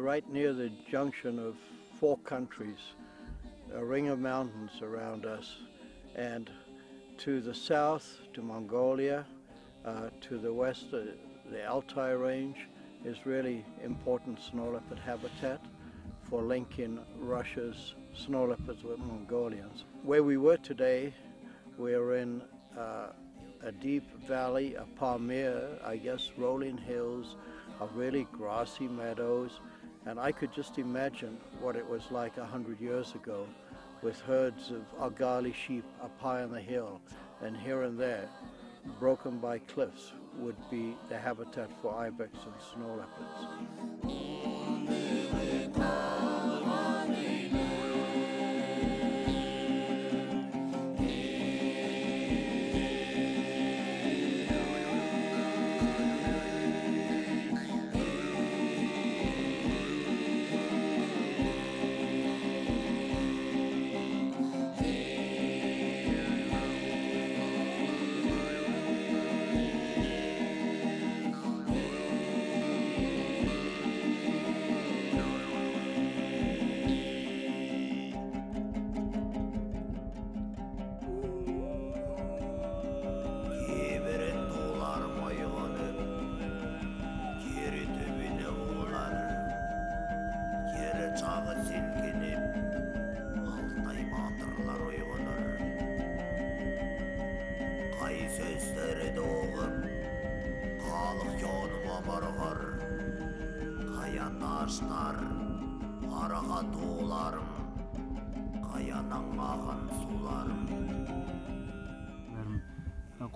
right near the junction of four countries, a ring of mountains around us, and to the south, to Mongolia, to the west, the Altai Range is really important snow leopard habitat for linking Russia's snow leopards with Mongolians. Where we were today, we're in a deep valley, a Pamir, I guess, rolling hills of really grassy meadows, and I could just imagine what it was like 100 years ago with herds of Argali sheep up high on the hill, and here and there, broken by cliffs, would be the habitat for ibex and snow leopards.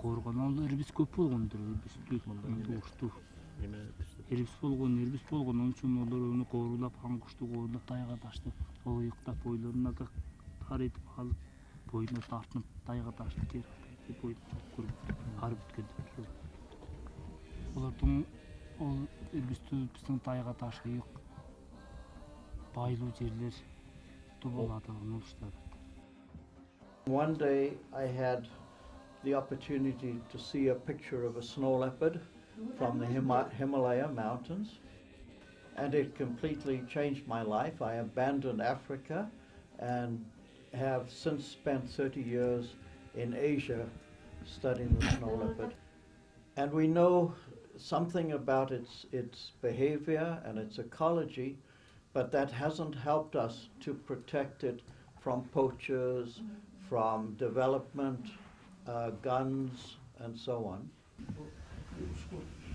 Korganlar erbis köp bolgondur, erbis болгон, onun üçün onlar onu qorulap, hanguştu qorulap, dayga taştı, oyuqtap, boylarına qaraytып alıp, boyuna tartınıp, dayga taştı, qarıp bitkенdir. Олардың erbis bizning dayga taşıyıq, baylı yerler tubaladığını oluşturdu. One day I had the opportunity to see a picture of a snow leopard from the Himalaya mountains, and it completely changed my life. I abandoned Africa and have since spent 30 years in Asia studying the snow leopard. And we know something about its behavior and its ecology, but that hasn't helped us to protect it from poachers, from development, guns, and so on.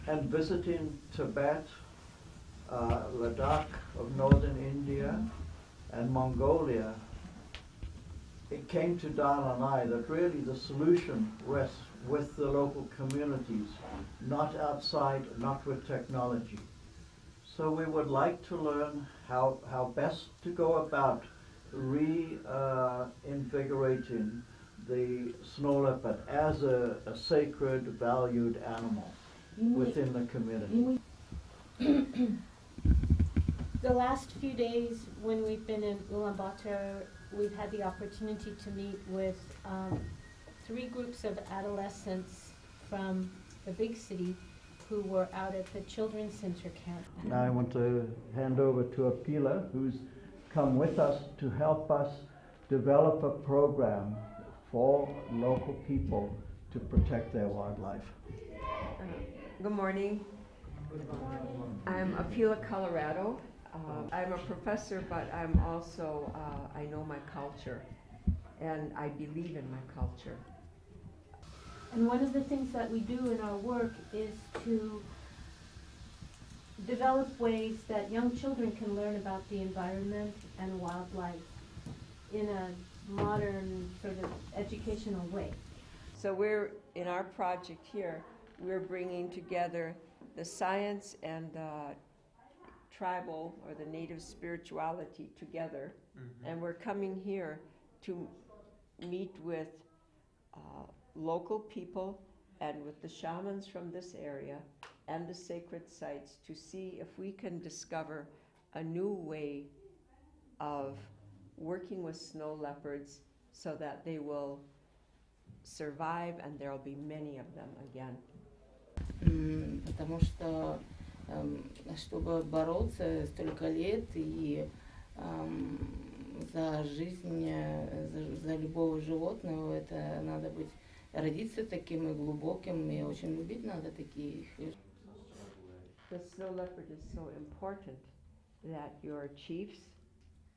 And visiting Tibet, Ladakh of northern India, and Mongolia, it came to dawn on I that really the solution rests with the local communities, not outside, not with technology. So we would like to learn how best to go about reinvigorating the snow leopard as a sacred, valued animal within the community. The last few days when we've been in Ulaanbaatar, we've had the opportunity to meet with 3 groups of adolescents from the big city who were out at the children's center camp. Now I want to hand over to Apila, who's come with us to help us develop a program for local people to protect their wildlife. Good morning. Good morning. I'm Apila, Colorado. I'm a professor, but I'm also, I know my culture, and I believe in my culture. And one of the things that we do in our work is to develop ways that young children can learn about the environment and wildlife in a modern sort of educational way. So we're, in our project here, we're bringing together the science and tribal or the native spirituality together, and we're coming here to meet with local people and with the shamans from this area and the sacred sites to see if we can discover a new way of working with snow leopards so that they will survive and there will be many of them again. Потому что чтобы бороться столько лет и за жизнь, за любого животного, это надо быть, родиться таким и глубоким, и очень любить надо таких. The snow leopard is so important that your chiefs,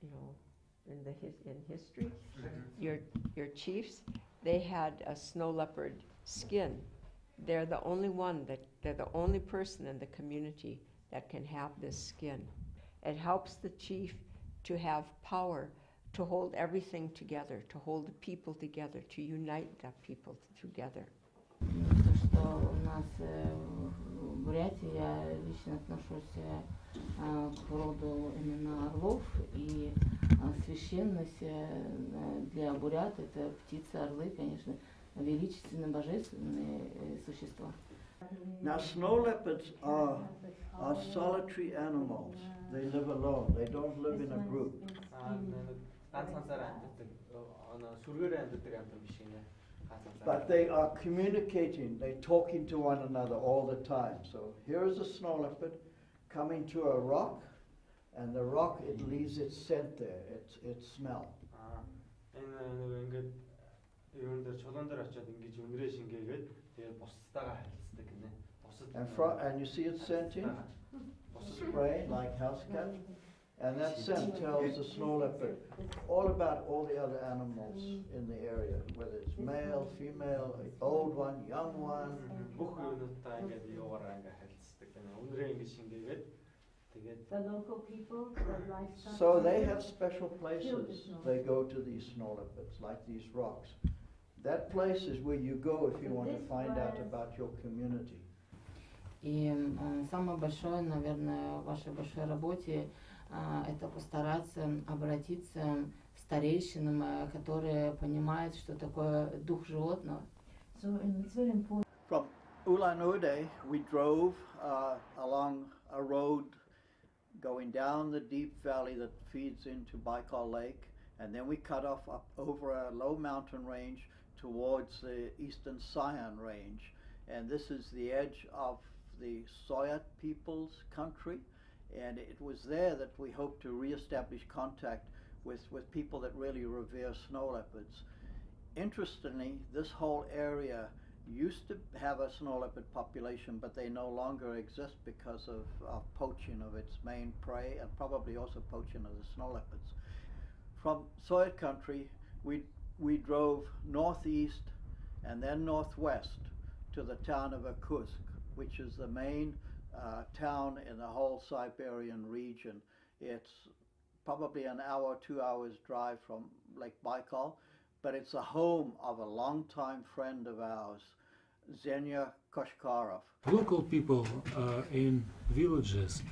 you know, in history, your chiefs, they had a snow leopard skin. They're the only person in the community that can have this skin. It helps the chief to have power, to hold everything together, to hold the people together, to unite the people together. То, что у нас в Бурятии, я лично отношусь к роду именно орлов, и священность для бурят — это птицы, орлы, конечно, величественные, божественные существа. Now snow leopards are solitary animals. They live alone. They don't live in a group. But they are communicating, they're talking to one another all the time. So here is a snow leopard coming to a rock, and the rock, it leaves its scent there, its smell. And you see it scenting, spraying like house cat, and that scent tells the snow leopard all about all the other animals in the area, whether it's male, female, old one, young one. The local people, the livestock. So they have special places. They go to these snow leopards, like these rocks. That place is where you go if you want to find out about your community. И самое большое, наверное, в вашей большой работе это постараться обратиться к старейшинам, которые понимают, что такое дух животного. From Ulan-Ude, we drove along a road going down the deep valley that feeds into Baikal Lake, and then we cut off up over a low mountain range towards the eastern Sayan range. And this is the edge of the Soyot people's country, and it was there that we hoped to re-establish contact with people that really revere snow leopards. Interestingly, this whole area used to have a snow leopard population, but they no longer exist because of poaching of its main prey, and probably also poaching of the snow leopards. From Soyot country, we drove northeast and then northwest to the town of Irkutsk, which is the main town in the whole Siberian region. It's probably an hour, 2 hours drive from Lake Baikal, but it's the home of a longtime friend of ours, Zhenya Koshkarov. Local people in villages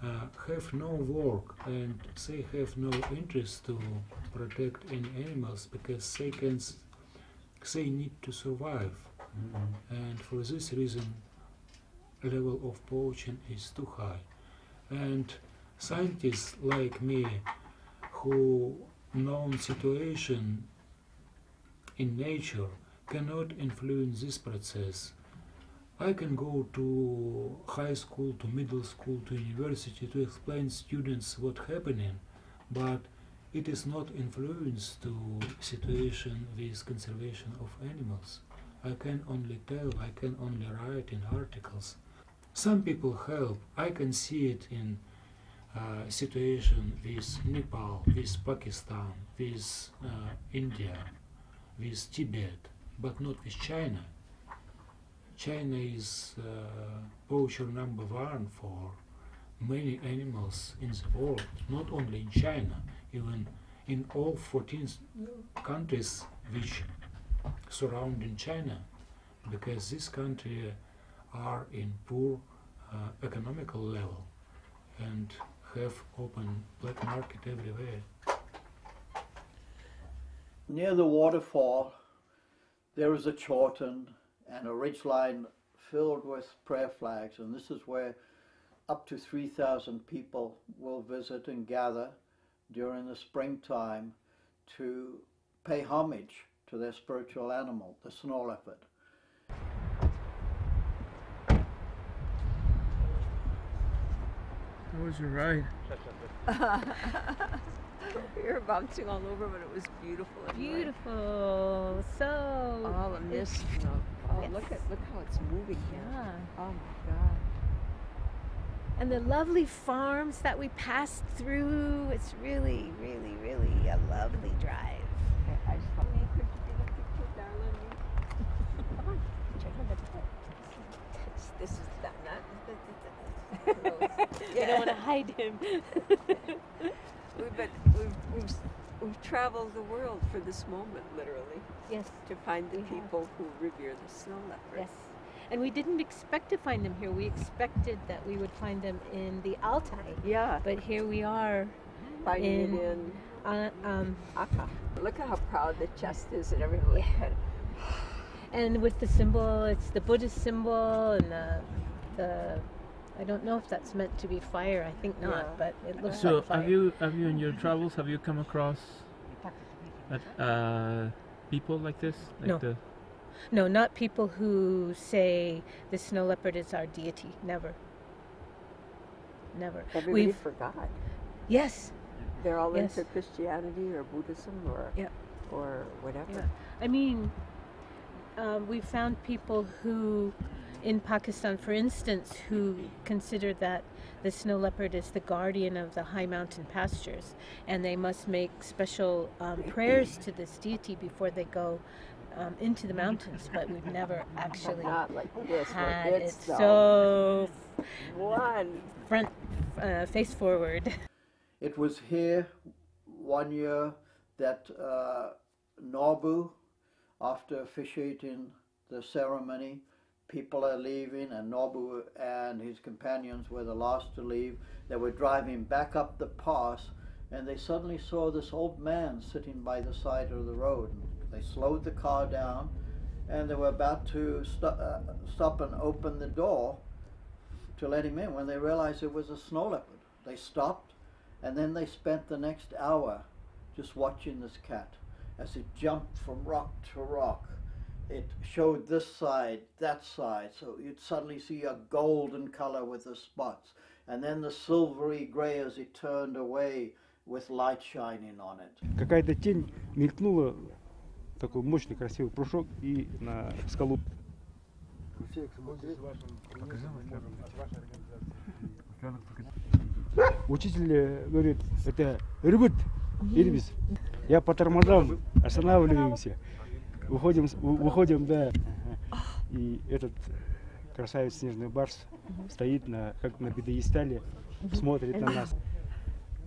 have no work, and they have no interest to protect any animals because they need to survive. And for this reason, level of poaching is too high. And scientists like me, who know situation in nature, cannot influence this process. I can go to high school, to middle school, to university to explain students what's happening, but it is not influence to situation with conservation of animals. I can only tell, I can only write in articles. Some people help. I can see it in situation with Nepal, with Pakistan, with India, with Tibet, but not with China. China is poacher number one for many animals in the world, not only in China, even in all 14 countries which surrounding China, because this country are in poor economical level and have open black market everywhere. Near the waterfall, there is a chorten and a ridgeline filled with prayer flags, and this is where up to 3,000 people will visit and gather during the springtime to pay homage to their spiritual animal, the snow leopard. How was your ride? We were bouncing all over, but it was beautiful. Anyway. Beautiful. So. All the mist. Oh, Yes. look how it's moving here. Yeah. Oh my God. And the lovely farms that we passed through. It's really, really, really a lovely drive. I saw me. Could you get a picture, darling? Come on. Check out the This is not. You don't want to hide him. We've traveled the world for this moment, literally, Yes. to find the We have. people who revere the snow leopard. Yes. And we didn't expect to find them here. We expected that we would find them in the Altai. Yeah, But here we are. finding it in Aka. Look at how proud the chest is and everything. Look at it. And with the symbol, it's the Buddhist symbol and the I don't know if that's meant to be fire. I think not, Yeah. but it looks So like fire. have you in your travels have you come across people like this? Like No. No, not people who say the snow leopard is our deity. Never. Never. Everybody We've forgot. yes. They're all Yes. into Christianity or Buddhism or Yeah. or whatever. Yeah. I mean, we found people who, in Pakistan, for instance, who consider that the snow leopard is the guardian of the high mountain pastures, and they must make special prayers to this deity before they go into the mountains. But we've never actually Not like this. had Where it it's so one. front, face forward. It was here one year that Nobu, after officiating the ceremony, people are leaving, and Nobu and his companions were the last to leave. They were driving back up the pass, and they suddenly saw this old man sitting by the side of the road. They slowed the car down, and they were about to stop and open the door to let him in when they realized it was a snow leopard. They stopped, and then they spent the next hour just watching this cat as it jumped from rock to rock. It showed this side, that side, so you'd suddenly see a golden color with the spots, and then the silvery gray as it turned away with light shining on it. Какая-то тень мелькнула, такой мощный красивый прыжок и на скалу. Учитель говорит, это рыбыт, ирбис. Я по тормозам останавливаемся, выходим, да. И этот красавец снежный барс стоит как на пьедестале, смотрит на нас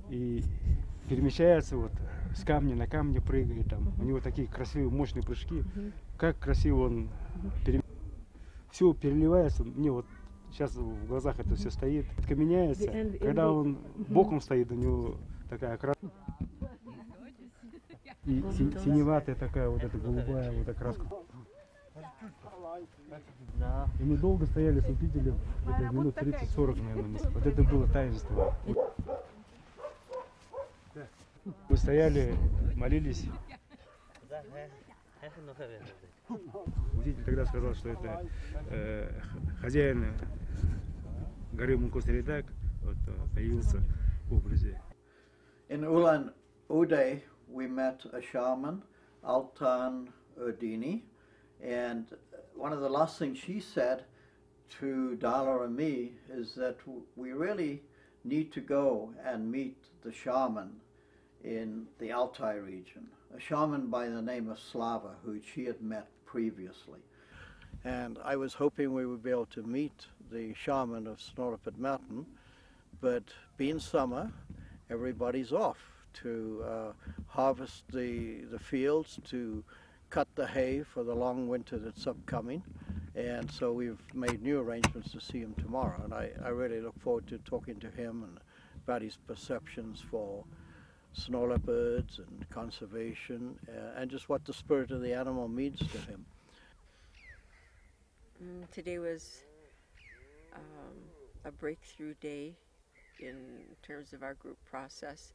и перемещается вот с камня на камне, прыгает там. У него такие красивые мощные прыжки. Как красиво он все переливается. Мне вот сейчас в глазах это все стоит, меняется. Когда он боком стоит, у него такая красота. И синеватая такая вот эта голубая вот эта краска. И мы долго стояли с учителем, где-то минут 30-40, наверное. Вот это было таинство. Мы стояли, молились. Учитель тогда сказал, что это хозяин горы Мункостеридак вот, появился в образе. In Ulan-Ude, we met a shaman, Altan Erdini, and one of the last things she said to Dala and me is that we really need to go and meet the shaman in the Altai region, a shaman by the name of Slava, who she had met previously. And I was hoping we would be able to meet the shaman of Snow Leopard Mountain, but being summer, everybody's off to harvest the fields, to cut the hay for the long winter that's upcoming. And so we've made new arrangements to see him tomorrow. And I really look forward to talking to him and about his perceptions for snow leopards and conservation and just what the spirit of the animal means to him. Today was a breakthrough day in terms of our group process.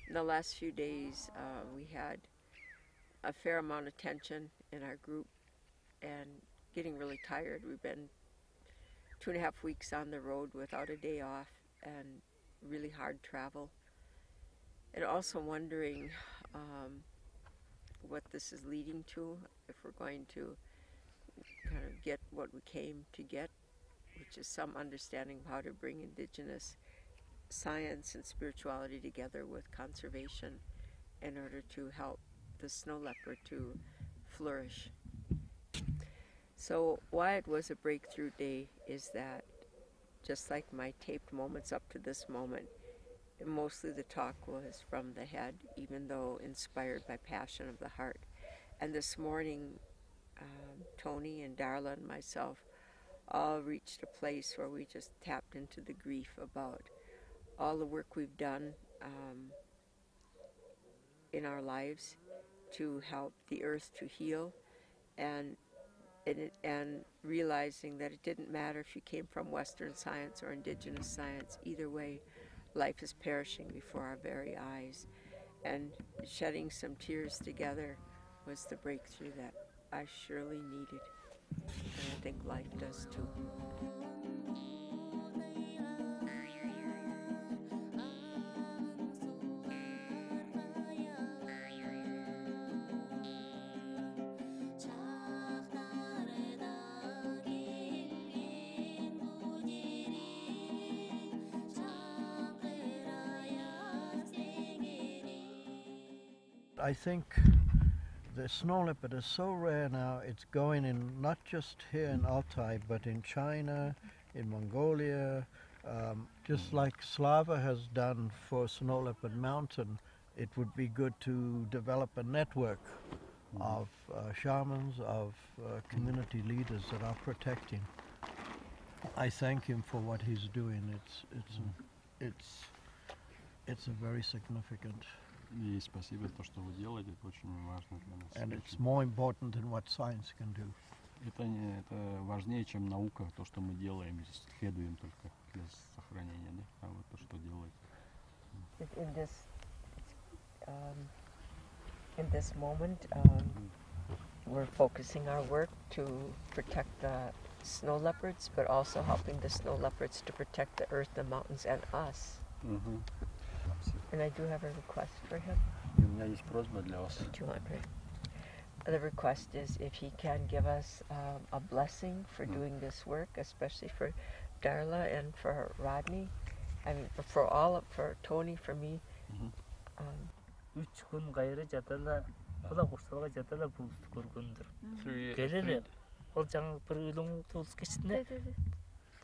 In the last few days, we had a fair amount of tension in our group and getting really tired. We've been 2.5 weeks on the road without a day off, and really hard travel. And also wondering what this is leading to, if we're going to kind of get what we came to get, which is some understanding of how to bring Indigenous science and spirituality together with conservation in order to help the snow leopard to flourish. So why it was a breakthrough day is that, just like my taped moments up to this moment, mostly the talk was from the head, even though inspired by passion of the heart. And this morning, Tony and Darla and myself all reached a place where we just tapped into the grief about all the work we've done in our lives to help the earth to heal, and realizing that it didn't matter if you came from Western science or Indigenous science. Either way, life is perishing before our very eyes. And shedding some tears together was the breakthrough that I surely needed. And I think life does too. I think the snow leopard is so rare now, it's going in not just here in Altai, but in China, in Mongolia, just like Slava has done for Snow Leopard Mountain. It would be good to develop a network of shamans, of community leaders that are protecting. I thank him for what he's doing. It's a very significant. И спасибо за то, что вы делаете, это очень важно для нас. And it's more important than what science can do. Это важнее, чем наука, то, что мы делаем, исследуем только для сохранения, да? А вот то, что делаете. In this moment, we're focusing our work to protect the snow leopards, but also helping the snow leopards to protect the earth, the mountains, and us. And I do have a request for him. И у меня есть просьба для вас. 200. The request is if he can give us a blessing for doing this work, especially for Darla and for Rodney, and for Tony, for me. 3 күн гайры жатала, кула курсалга жатала булды көргөндүр. Келеле, ол жаңы бір өлөң толус кечтине.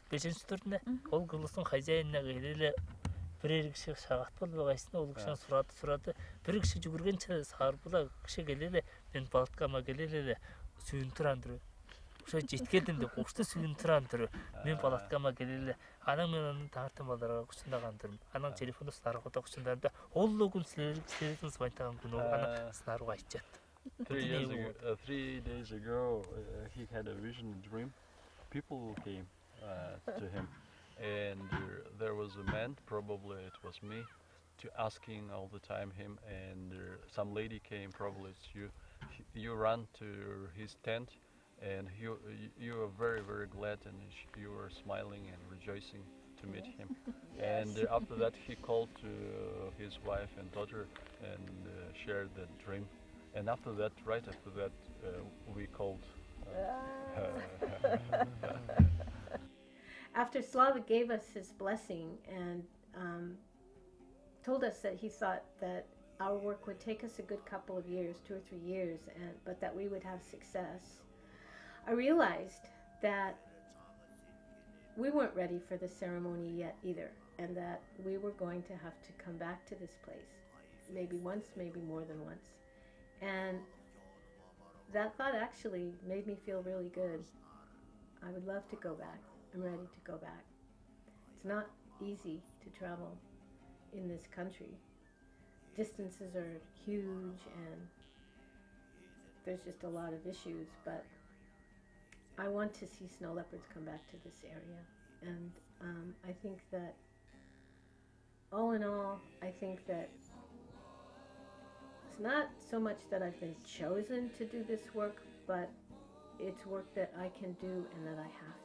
5-нче төрүндө ол кылысын хозяинына келеле. Bir kişi saat bol bagayısında ol kişi surаты. Bir kişi жүгүргенче саар була киши келеле, мен балткама келеле сүйүн турандыр. Ошо жеткендимде кошто сүйүн турандыр. Мен балткама келеле. Анан мен аны тартым балдарга кучундагандырмын. Анан телефонду сынарга кучундарда ол күн силердин звонтаган күнү аны сынарга айтчат. 3 days ago, he had a vision, a dream. People came to him. And there was a man, probably it was me, to asking all the time him, and some lady came, probably it's you. You ran to his tent, and you were very, very glad, and you were smiling and rejoicing to meet him. Yes. And after that he called to his wife and daughter and shared that dream. And after that, right after that, we called. After Slava gave us his blessing and told us that he thought that our work would take us a good couple of years, 2 or 3 years, but that we would have success, I realized that we weren't ready for the ceremony yet either, and that we were going to have to come back to this place, maybe once, maybe more than once. And that thought actually made me feel really good. I would love to go back. I'm ready to go back. It's not easy to travel in this country. Distances are huge and there's just a lot of issues, but I want to see snow leopards come back to this area. And I think that, all in all, I think that it's not so much that I've been chosen to do this work, but it's work that I can do and that I have